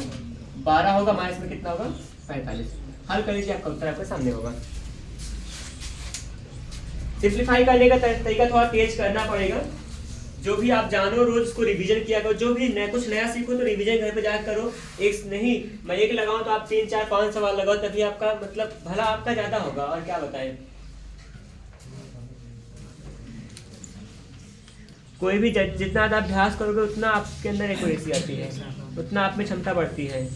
12 होगा, माइनस में कितना होगा 45। हल कर लीजिए, आपका उत्तर आपके सामने होगा। सिंप्लीफाई करने का तरीका थोड़ा तेज करना पड़ेगा, जो भी आप जानो रोज उसको रिवीजन किया करो, जो भी कुछ नया सीखो तो रिवीजन घर पे जाकर करो। एक नहीं, मैं एक लगाऊं तो आप 3 4 5 सवाल लगाओ, तभी आपका मतलब भला आपका ज्यादा होगा, और क्या बताएं। कोई भी जितना ज़्यादा अभ्यास करोगे उतना आपके अंदर एक्यूरेसी आती है, उतना आप में क्षमता बढ़ती है।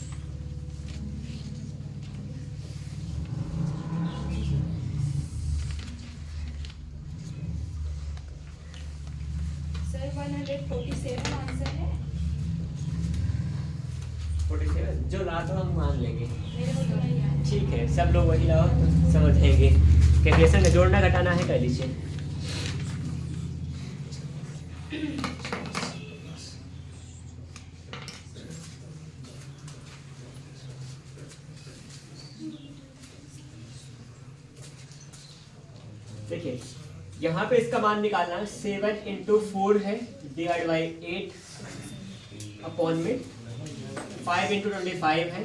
सर 147 आंसर है, 47 जो ला तो हम मान लेंगे, मेरे को तो नहीं आया। ठीक है, सब लोग वही लाओ तो समझेंगे। कैलकुलेशन का जोड़ना घटाना है, कर लीजिए। देखिए यहाँ पे इसका मान निकालना है, 7 × 4 है, डिवाइड बाई 8 अपॉन में 5 × 25 है,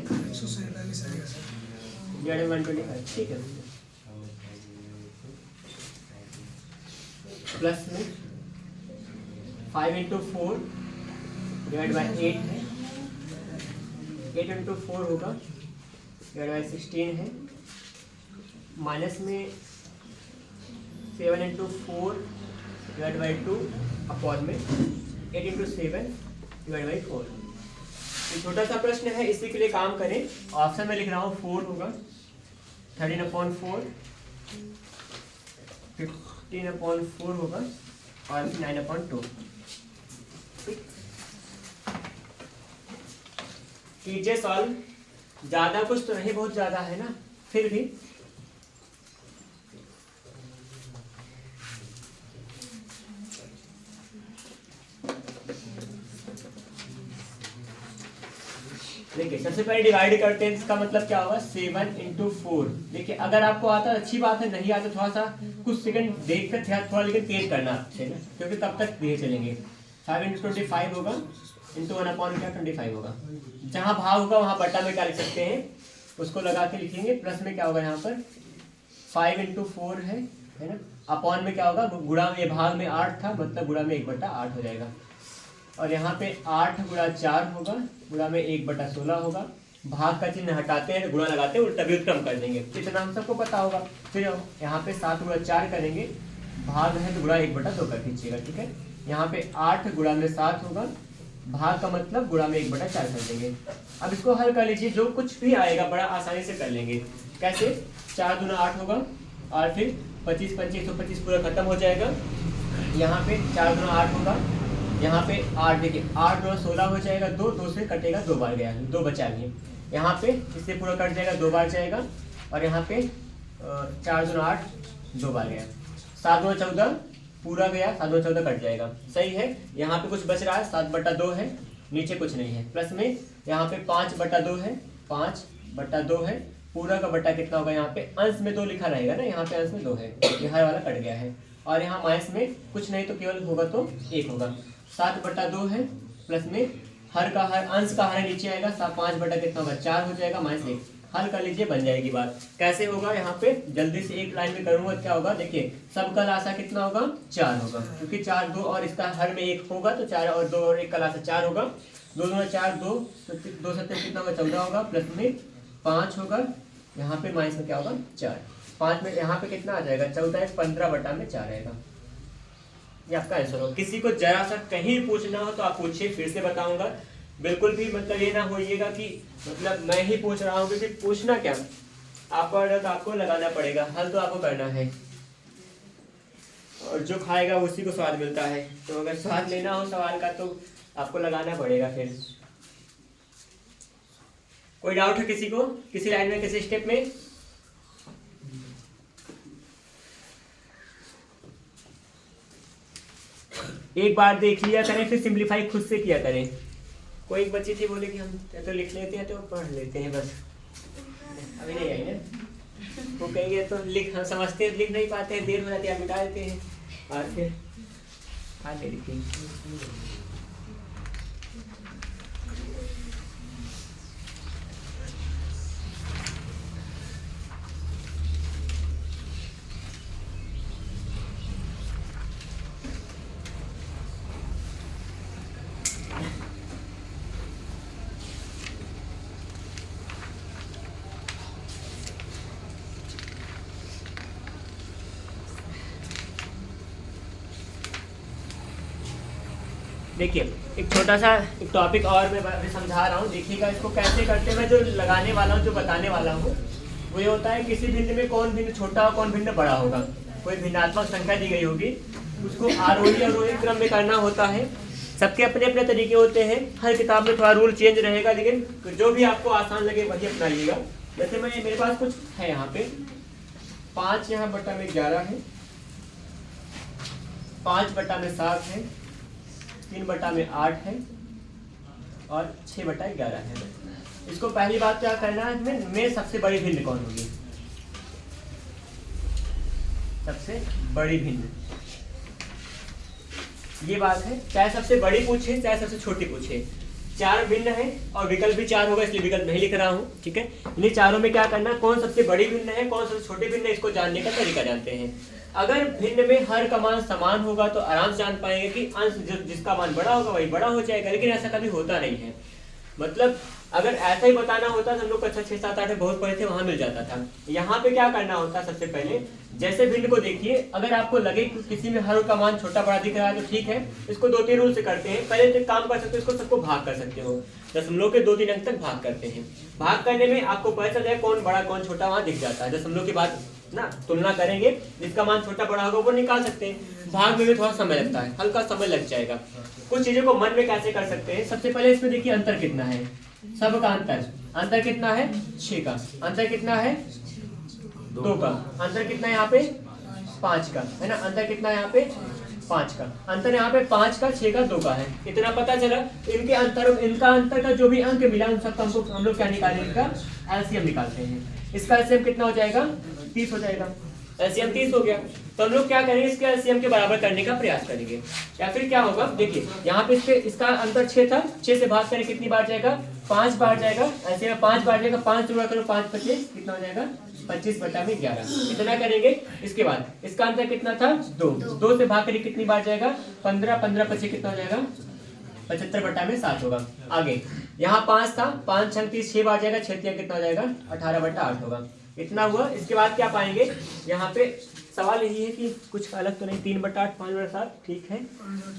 डिवाइड बाई 125, ठीक है, प्लस में 5 × 4 डिवाइड बाई 8 है, 8 × 4 होगा, डिवाइड बाई 16 है, माइनस में 7 × 4 डिवाइड बाई 2 अपॉन में 8 × 7 डिवाइड बाई 4। ये छोटा सा प्रश्न है, इसी के लिए काम करें। ऑप्शन में लिख रहा हूँ 4 होगा, 13/4, 15/4 होगा, और 9/2। कीजिए सॉल्व, ज़्यादा कुछ तो नहीं, बहुत ज़्यादा है ना, फिर भी देखिए सबसे पहले डिवाइड करते हैं, इसका मतलब क्या होगा 7 × 4। देखिए अगर आपको आता है अच्छी बात है, नहीं आता थोड़ा सा कुछ सेकंड देख कर थोड़ा लेकिन तेज करना अच्छे ना, क्योंकि तब तक धीरे चलेंगे। 5 × 25 होगा इंटू 1/25 होगा। जहाँ भाग होगा वहाँ बटा में क्या लिख सकते हैं, उसको लगा के लिखेंगे। प्लस में क्या होगा यहाँ पर 5 × 4 है ना, अपॉन में क्या होगा गुणा में, भाग में 8 था मतलब गुणा में 1/8 हो जाएगा। और यहाँ पे 8 × 4 होगा, गुणा में 1/16 होगा। भाग का चिन्ह हटाते हैं, गुणा लगाते हैं, उल्टा व्युत्क्रम कर देंगे, इतना हम सबको पता होगा। फिर यहाँ पे 7 × 4 करेंगे, भाग है तो गुणा 1/2 कर दीजिएगा, ठीक है। यहाँ पे 8 गुणा में 7 होगा, भाग का मतलब गुणा में 1/4 कर देंगे। अब इसको हल कर लीजिए, जो कुछ भी आएगा बड़ा आसानी से कर लेंगे। कैसे, 4 दूना 8 होगा और फिर 25 × 5 = 125 पूरा खत्म हो जाएगा। यहाँ पे 4 दूना 8 होगा, यहाँ पे 8, देखिए 8 दूना 16 हो जाएगा, 2 से कटेगा, 2 बार गया, 2 बचा नहीं। यहाँ पे इससे पूरा कट जाएगा, 2 बार जाएगा। और यहाँ पे 4 दूना 8, 2 बार गया। 7 दूना 14 पूरा गया, 7 दूना 14 कट जाएगा, सही है। यहाँ पे कुछ बच रहा है, 7/2 है, नीचे कुछ नहीं है। प्लस में यहाँ पे 5/2 है, 5/2 है, पूरा का बटा कितना होगा, यहाँ पे अंश में 2 लिखा रहेगा ना, यहाँ पे अंश में 2 है, यहाँ वाला कट गया है। और यहाँ माइनस में कुछ नहीं तो केवल होगा तो 1 होगा। 7/2 है, प्लस में हर का हर, अंश का हर नीचे आएगा, 5 कितना होगा 4 हो जाएगा, -1 हल कर लीजिए, बन जाएगी बात। कैसे होगा, यहाँ पे जल्दी से एक लाइन में करूंगा, क्या होगा देखिए, सबका लासा कितना होगा 4 होगा, क्योंकि 4 2 और इसका हर में 1 होगा तो 4 और 2 और 1 का लासा 4 होगा। 2 दूना 4, 2 2 7 कितना होगा 14 होगा, प्लस में 5 होगा, यहाँ पे माइनस में क्या होगा 4, 5 में यहाँ पे कितना आ जाएगा 14 है, 15/4 आएगा। ये आपका आंसर हो। किसी को जरा सा कहीं पूछना हो तो आप पूछिए, फिर से बताऊंगा। बिल्कुल भी मतलब ये ना होइएगा कि मतलब मैं ही पूछ रहा हूँ, क्योंकि पूछना क्या, आप पढ़ रहे तो आपको लगाना पड़ेगा, हल तो आपको करना है, और जो खाएगा उसी को स्वाद मिलता है। तो अगर स्वाद लेना हो सवाल का तो आपको लगाना पड़ेगा। फिर कोई डाउट है किसी को, किसी लाइन में, किसी स्टेप में? एक बार देख लिया करें, फिर सिंप्लीफाई खुद से किया करें। कोई एक बच्ची थी, बोले कि हम तो लिख लेते हैं तो पढ़ लेते हैं बस, अभी नहीं आई ना, वो कहेंगे तो लिख, हम समझते हैं लिख नहीं पाते हैं, देर हो जाती है, आप मिटा देते हैं और फिर हाँ ले लिखी। देखिए एक छोटा सा एक टॉपिक और मैं अभी समझा रहा हूँ, देखिएगा इसको कैसे करते हैं। मैं जो लगाने वाला हूँ, जो बताने वाला हूँ, वो ये होता है किसी भिन्न में कौन भिन्न छोटा और कौन भिन्न बड़ा होगा। कोई भिन्नात्मक संख्या दी गई होगी, उसको आरोही अवरोही क्रम में करना होता है। सबके अपने अपने तरीके होते हैं, हर किताब में थोड़ा रूल चेंज रहेगा, लेकिन जो भी आपको आसान लगे वही अपनाइएगा। जैसे मैं, मेरे पास कुछ है यहाँ पे 5 यहाँ बटा में 11 है, 5 बटा में 7 है, 3 बटा में 8 है और 6 बटा 11 है। इसको पहली बात क्या करना है, में सबसे बड़ी भिन्न कौन होगी, सबसे बड़ी भिन्न, ये बात है। चाहे सबसे बड़ी पूछे चाहे सबसे छोटी पूछे, 4 भिन्न है और विकल्प भी 4 होगा, इसलिए विकल्प नहीं लिख रहा हूँ, ठीक है। इन्हीं चारों में क्या करना, कौन सबसे बड़ी भिन्न है कौन सबसे छोटी भिन्न है, इसको जानने का तरीका जानते हैं। अगर भिन्न में हर का मान समान होगा तो आराम से जान पाएंगे कि अंश जिसका मान बड़ा होगा वही बड़ा हो जाएगा, लेकिन ऐसा कभी होता नहीं है। मतलब अगर ऐसा ही बताना होता तो हम लोग कक्षा 6, 7, 8 बहुत पढ़े थे, वहां मिल जाता था। यहाँ पे क्या करना होता है, सबसे पहले जैसे भिन्न को देखिए, अगर आपको लगे कि किसी में हर का मान छोटा बड़ा दिख रहा है तो ठीक है, इसको 2-3 रूल से करते हैं। पहले तो काम कर सकते हो, इसको सबको भाग कर सकते हो, दशमलव के 2-3 अंक तक भाग करते हैं। भाग करने में आपको पता चल जाए कौन बड़ा कौन छोटा वहां दिख जाता है। दशमलव के बाद ना तुलना करेंगे, जिसका मान छोटा बड़ा होगा वो निकाल सकते हैं। भाग में भी थोड़ा समय लगता है, हल्का समय लग जाएगा। कुछ चीजों को मन में कैसे कर सकते हैं, सबसे पहले इसमें देखिए अंतर कितना है, सबका अंतर कितना है 6 का, अंतर कितना है 2 का, अंतर कितना है यहाँ पे 5 का, है ना, अंतर कितना है यहाँ पे 5 का अंतर, यहाँ पे 5 का 6 का 2 का है, इतना पता चला। इनके अंतर, इनका अंतर का जो भी अंक मिला उन सबका हम लोग क्या निकालेंगे, इनका एलसीएम निकालते हैं। इसका एलसीएम कितना हो जाएगा, 30 हो जाएगा। एलसीएम 30 हो गया, तो हम लोग क्या करेंगे, इसके एलसीएम के बराबर करने का प्रयास करेंगे। या फिर क्या होगा, देखिए यहाँ पे इसका अंतर 6 था, 6 से भाग करें कितनी बार जाएगा, 5 बार जाएगा। ऐसे में 5 बार जाएगा, 5 जोड़ा करो 5 25 कितना हो जाएगा, 25/11 इतना करेंगे। इसके बाद इसका अंतर कितना था, 2 से भाग करें कितनी बार जाएगा, 15 15 25 कितना हो जाएगा, 75/7 होगा। आगे यहाँ 5 था, 5 छंग 30 6 बार जाएगा, 6 कितना हो जाएगा, 18/8 होगा। इतना हुआ। इसके बाद क्या पाएंगे, यहाँ पे सवाल यही है कि कुछ अलग तो नहीं, 3/8 5/7 ठीक है,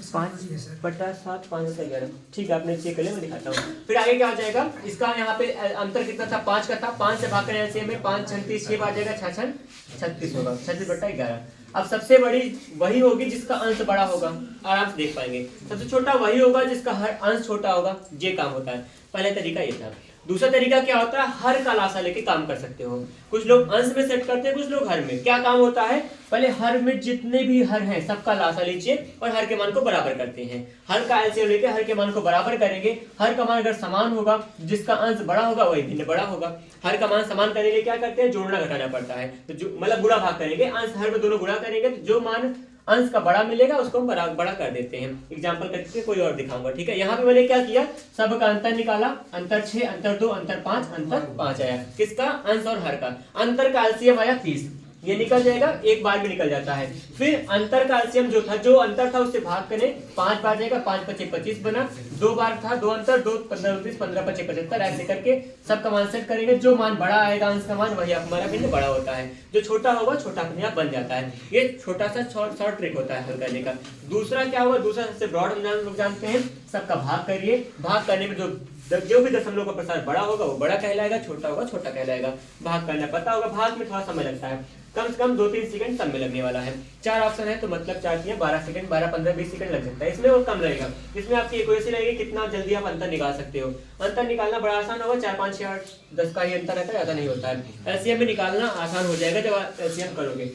5/7 5/11 ठीक है, आपने चेक कर लिया, मैं दिखाता हूँ। फिर आगे क्या हो जाएगा, इसका यहाँ पे अंतर कितना था, 5 का था, 5 से भाग करें ऐसे में 5 छंग 30 6 बार जाएगा, 6 36 होगा, 36/11। अब सबसे बड़ी वही होगी जिसका अंश बड़ा होगा, आराम से देख पाएंगे। सबसे छोटा वही होगा जिसका हर अंश छोटा होगा, ये काम होता है। पहले तरीका ये था। दूसरा तरीका क्या होता है, हर का लासा लेके काम कर सकते हो। कुछ लोग अंश में सेट करते हैं, कुछ लोग हर में। क्या काम होता है, पहले हर में जितने भी हर हैं सबका लासा लीजिए और हर के मान को बराबर करते हैं। हर का एलसीएम लेके हर के मान को बराबर करेंगे। हर का मान अगर समान होगा, जिसका अंश बड़ा होगा वही भिन्न बड़ा होगा। हर का मान समान करने के लिए क्या करते हैं, जोड़ना घटाना पड़ता है। तो जो मतलब गुणा भाग करेंगे, अंश हर में दोनों गुणा करेंगे, तो जो मान अंश का बड़ा मिलेगा उसको हम बड़ा कर देते हैं। एग्जांपल करके कोई और दिखाऊंगा, ठीक है। यहाँ पे मैंने क्या किया, सब का अंतर निकाला, अंतर 6 अंतर 2 अंतर 5 अंतर 5 आया। किसका, अंश और हर का। अंतर का एलसीएम आया 30, ये निकल जाएगा, एक बार में निकल जाता है। फिर अंतर का एलसीएम जो था, जो अंतर था उससे भाग करें, 5 बार जाएगा, 5 25 25 बना। 2 बार था, 2 अंतर 2 15 29 15 25 75, ऐसे करके सबका मान सेट करेंगे। जो मान बड़ा आएगा अंश का मान, वही हमारा भिन्न बड़ा होता है। जो छोटा होगा छोटा अपने आप बन जाता है। ये छोटा सा शॉर्ट ट्रिक होता है हल करने का। दूसरा क्या हुआ, दूसरा सबसे ब्रॉड हम लोग जानते हैं, सबका भाग करिए। भाग करने में जो भी दशमलव का प्रसार बड़ा होगा वो बड़ा कहलाएगा, छोटा होगा छोटा कहलाएगा। भाग करना पता होगा, भाग में थोड़ा समय लगता है, कम से कम 2-3 सेकंड सब में लगने वाला है। 4 ऑप्शन है तो मतलब 4 दिया 12 सेकंड, 12 15 20 सेकंड लग सकता है। इसमें और कम लगेगा। इसमें आपकी एक्यूरेसी लगेगी कितना जल्दी आप अंतर निकाल सकते हो। अंतर निकालना बड़ा आसान होगा, 4 5 6 8 10 का ही अंतर रहता है, ज्यादा नहीं होता है। एलसीएम में निकालना आसान हो जाएगा जब आप एलसीएम करोगे,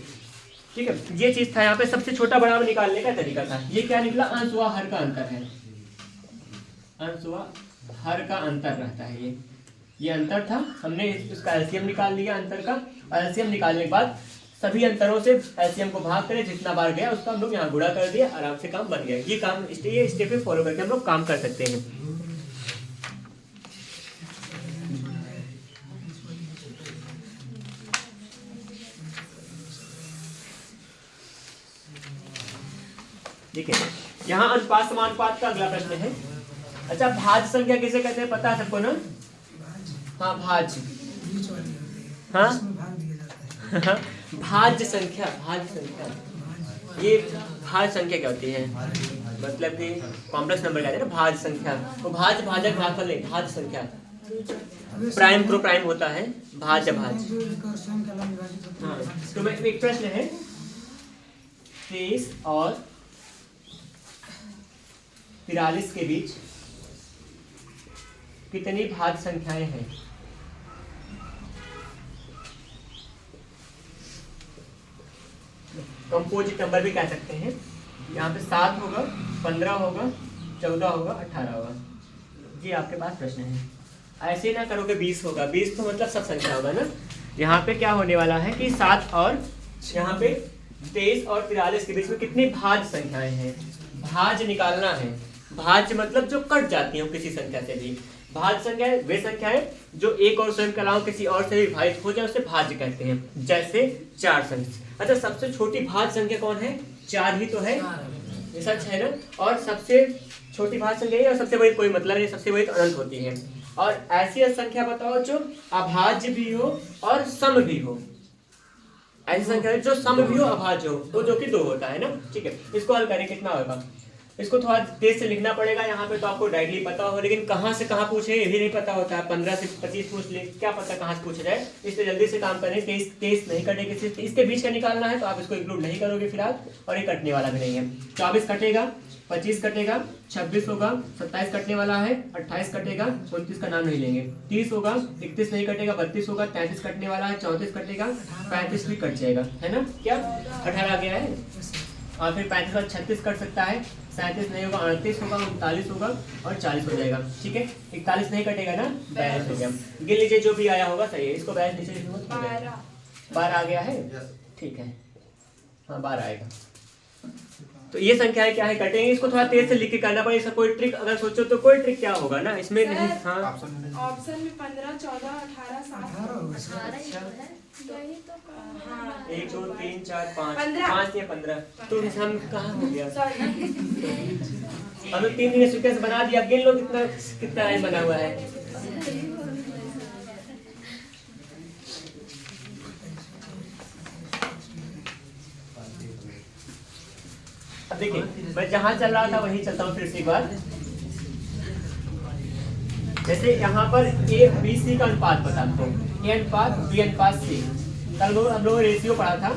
ठीक है। ये चीज था, यहाँ पे सबसे छोटा बड़ा निकालने का तरीका था। ये क्या निकला, अंश व हर का अंतर है, अंश व हर का अंतर रहता है। ये अंतर था, हमने इसका एलसीएम निकाल लिया अंतर का। एलसीएम निकालने के बाद सभी अंतरों से एलसीएम को भाग करें, जितना बार गया उसका हम लोग यहाँ गुणा कर दिया, आराम से काम बन गया। ये काम ये स्टेप पे फॉलो करके हम लोग काम कर सकते हैं। ठीक है, यहाँ अनुपात समानुपात का अगला प्रश्न है। अच्छा, भाज्य संख्या किसे कहते हैं पता है सबको ना? हाँ, भाज्य, हाँ भाज्य संख्या, भाज्य संख्या। ये भाज्य संख्या क्या होती है, मतलब कि कॉम्प्लेक्स नंबर कहते हैं ना भाज्य संख्या। तो भाज्य भाजक भागफल नहीं, भाज्य संख्या। प्राइम प्रो प्राइम होता है, भाज्य भाज्य। हाँ, तो मैं एक प्रश्न है, 23 और 43 के बीच कितनी भाज्य संख्याएं हैं? कंपोजिट नंबर भी कह सकते हैं। यहाँ पे 7 होगा, 15 होगा, 14 होगा, 18 होगा। जी आपके पास प्रश्न है। ऐसे ना करोगे 20 होगा, 20 तो मतलब सब संख्या होगा ना। यहाँ पे क्या होने वाला है कि 7 और यहाँ पे 23 और 43 के बीच में कितनी भाज्य संख्याएं हैं, भाज्य निकालना है। भाज्य मतलब जो कट जाती हैं किसी संख्या से भी। भाज्य संख्याएं वे संख्याएं जो एक और स्वयं के अलावा किसी और से विभाजित हो जाए उसे भाज्य कहते हैं। जैसे 4 संख्या। अच्छा, सबसे छोटी भाज्य संख्या कौन है? 4 ही तो है, ये सच है ना। और सबसे छोटी भाज्य संख्या है और सबसे बड़ी कोई मतलब नहीं, सबसे बड़ी तो अनंत होती है। और ऐसी संख्या बताओ जो अभाज्य भी हो और सम भी हो। ऐसी संख्या है जो सम भी हो अभाज्य हो, तो जो कि 2 होता है ना। ठीक है, इसको हल करें, कितना होगा? इसको थोड़ा तेज से लिखना पड़ेगा। यहाँ पे तो आपको डायरेक्टली पता हो, लेकिन कहाँ से कहाँ पूछे ये भी नहीं पता होता है। 15 से 25 पूछ ले, क्या पता कहाँ से पूछा जाए। इसलिए जल्दी से काम करें, तेज नहीं करने के। इसके बीच का निकालना है तो आप इसको इंक्लूड नहीं करोगे फिलहाल, और ये कटने वाला भी नहीं है। 24 कटेगा, 25 कटेगा, 26 होगा, 27 कटने वाला है, 28 कटेगा, 29 का नाम नहीं लेंगे, 30 होगा, 31 नहीं कटेगा, 32 होगा, 33 कटने वाला है, 34 कटेगा, 35 भी कट जाएगा, है ना। क्या 18 आ गया है? और फिर 35 बाद 36 कट सकता है, 37 नहीं होगा, 38 होगा, 39 होगा और 40 हो जाएगा। ठीक है, 41 नहीं कटेगा ना, 42 हो गया। गिन लीजिए जो भी आया होगा सही है। इसको 42 नीचे लिखूंगा तो 12 आ गया है। ठीक है, हाँ 12 आएगा। तो ये संख्याएं क्या है, कटेंगे। इसको थोड़ा तेज से लिख के करना पड़ेगा। इसका कोई ट्रिक अगर सोचो तो कोई ट्रिक क्या होगा ना इसमें नहीं। हाँ ऑप्शन में 15, 14, 18, 7 हाँ 1 2 3 4 5 15 5 या 15 तो हम कहाँ हो गया। हम लोग 3 दिन सीक्वेंस बना दिया। अब गिन लो कितना कितना लाइन बना हुआ है। अब देखिए मैं जहां चल रहा था वहीं चलता हूँ फिर से एक बार। जैसे यहाँ पर ए बी सी का अनुपात बता दो, ए अनुपात बी अनुपात सी। कल हम लोग रेशियो पढ़ा था,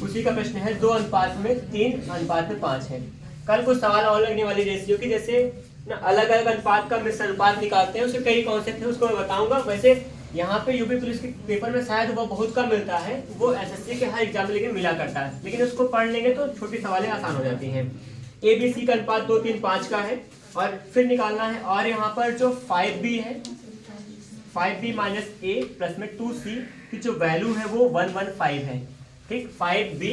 उसी का प्रश्न है 2 अनुपात में 3 अनुपात में 5 है। कल कुछ सवाल और लगने वाली रेशियो की, जैसे ना अलग अलग अनुपात का मिश्र अनुपात निकालते हैं, उसके कई कॉन्सेप्ट है, उसको मैं बताऊंगा। वैसे यहाँ पे यूपी पुलिस के पेपर में शायद वो बहुत कम मिलता है, वो एसएससी के हर एग्जाम में लेकिन मिला करता है, लेकिन उसको पढ़ लेंगे तो छोटी सवालें आसान हो जाती हैं। ए बी सी का अनुपात 2 3 5 का है और फिर निकालना है। और यहाँ पर जो 5b है, 5b माइनस ए प्लस में 2c की जो वैल्यू है वो 115 है। ठीक, 5b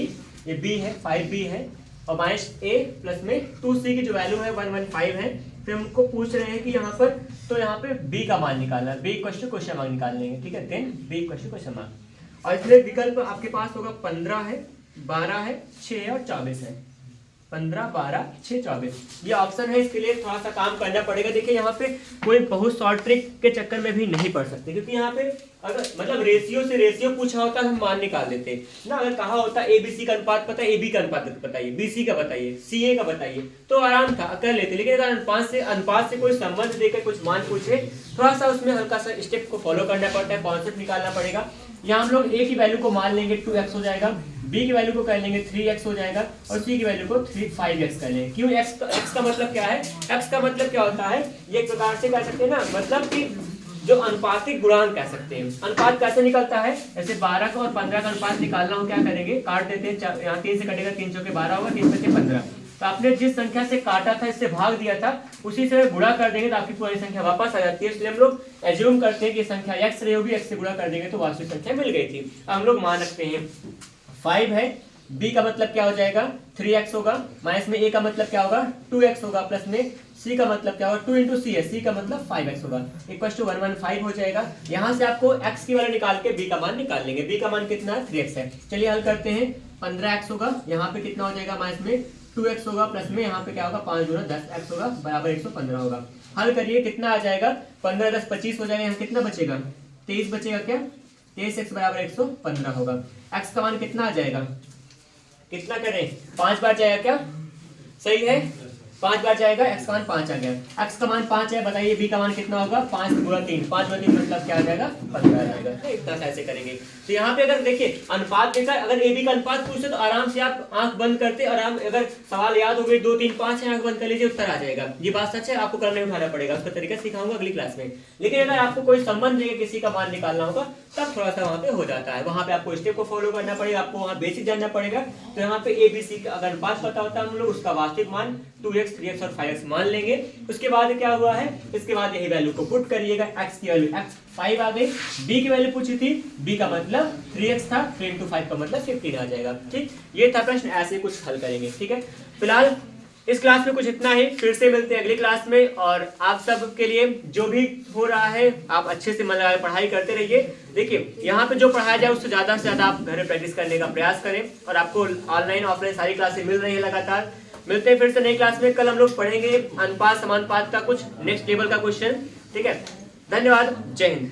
ये b है, 5b है और माइनस ए प्लस में 2c की जो वैल्यू है 115 है। फिर हमको पूछ रहे हैं कि यहाँ पर, तो यहाँ पे b का मान निकालना है, b equal to question mark निकाल लेंगे। ठीक है, then b equal to question mark. और इसलिए विकल्प आपके पास होगा 15 है, 12 है, 6 है और 24 है। 15 12 6 24 ये ऑप्शन है। इसके लिए थोड़ा सा काम करना पड़ेगा। देखिए यहाँ पे कोई बहुत शॉर्ट ट्रिक के चक्कर में भी नहीं पढ़ सकते, क्योंकि यहाँ पे अगर मतलब रेशियो से रेशियो पूछा होता है हम मान निकाल देते ना। अगर कहा होता ए बी सी का अनुपात पता है, ए बी का अनुपात बताइए, बी सी का बताइए, सी ए का बताइए, तो आराम था कर लेते। लेकिन अगर अनुपात से कोई संबंध देकर कुछ मान पूछे, थोड़ा सा उसमें हल्का सा स्टेप को फॉलो करना पड़ता है, कॉन्सेप्ट निकालना पड़ेगा। यहाँ हम लोग ए की वैल्यू को मान लेंगे 2x हो जाएगा, बी की वैल्यू को कर लेंगे 3x हो जाएगा और सी की वैल्यू को 5x कर लेंगे। क्यों? x का मतलब क्या है? x का मतलब क्या होता है? ये एक प्रकार से कह सकते हैं ना, मतलब कि जो अनुपातिक गुणांक कह सकते हैं। अनुपात कैसे निकलता है? ऐसे 12 का और 15 का अनुपात निकालना हो, क्या करेंगे? काट देते हैं, यहाँ 3 से कटेगा, 3 चौके 12 होगा, 3 बचे 15। तो आपने जिस संख्या से काटा था, इससे भाग दिया था, उसी से गुणा कर देंगे तो आपकी पूरी संख्या वापस आ जाती है। इसलिए हम लोग एज्यूम करते हैं कि संख्या x रही होगी, x से गुणा कर देंगे तो वास्तविक संख्या मिल गई थी। अब हम लोग मान रखते हैं 5 है, b का मतलब क्या हो जाएगा? 3x होगा, माइनस में a का मतलब क्या होगा? 2x होगा, प्लस में c का मतलब क्या होगा? 2 इंटू सी है, c का मतलब 5x होगा, इक्वल टू 115 हो जाएगा। यहाँ से आपको x की वैल्यू निकाल के b का मान निकाल लेंगे। b का मान कितना है? 3x है। चलिए हल करते हैं। 15x होगा, यहाँ पे कितना हो जाएगा? माइनस में 2x होगा, प्लस में यहाँ पे क्या होगा? 5 गुना 10x होगा, बराबर 115 होगा। हल करिए, कितना आ जाएगा? 15 10 25 हो जाएगा। यहाँ कितना बचेगा? 23 बचेगा। क्या? 23x बराबर 115 होगा। x का मान कितना आ जाएगा? कितना करें? 5 बार जाएगा क्या? सही है, 5 बार जाएगा, x का मान 5 आ गया। x का मान 5 है, बताइए b का मान कितना होगा? 5 गुणा 3, 5 गुणा 3 मतलब क्या आ जाएगा? 15 आ जाएगा। तो इतना सा ऐसे करेंगे। तो यहाँ पे अगर देखिए अनुपात देखा, अगर ए बी का अनुपात पूछे तो आराम से आप आंख बंद करते, आराम, अगर सवाल याद हो गए 2 3 5 है, आंख बंद कर लीजिए, उत्तर आ जाएगा। ये बात सच है, आपको करने उठाना पड़ेगा, उसका तरीका सिखाऊंगा अगली क्लास में। लेकिन अगर आपको कोई संबंध देके किसी का मान निकालना होगा, तब थोड़ा सा वहाँ पे हो जाता है। वहाँ पे आपको स्टेप को फॉलो करना पड़ेगा, आपको वहाँ बेसिक जानना पड़ेगा। तो यहाँ पे ए बी सी का अगर अनुपात पता होता है, हम लोग उसका वास्तविक मान 2x 3x और 5x मान लेंगे। उसके बाद क्या हुआ है? इसके बाद यही वैल्यू को पुट करिएगा। x की वैल्यू x 5 आ गई, b की वैल्यू पूछी थी, b का मतलब 3x था, 3 into 5 का मतलब 15 आ जाएगा। ठीक, ये था प्रश्न, ऐसे कुछ हल करेंगे। ठीक है, फिलहाल इस क्लास में कुछ इतना ही, फिर से मिलते हैं अगली क्लास में। और आप सब के लिए जो भी हो रहा है, आप अच्छे से मन लगा पढ़ाई करते रहिए। देखिए यहाँ पे जो पढ़ाया जाए उससे ज़्यादा से ज़्यादा आप घर में प्रैक्टिस करने का प्रयास करें। और आपको ऑनलाइन ऑफलाइन सारी क्लासेस मिल रही है लगातार। मिलते हैं फिर से नई क्लास में। कल हम लोग पढ़ेंगे अनुपात समानुपात का कुछ नेक्स्ट टेबल का क्वेश्चन। ठीक है, धन्यवाद, जय हिंद।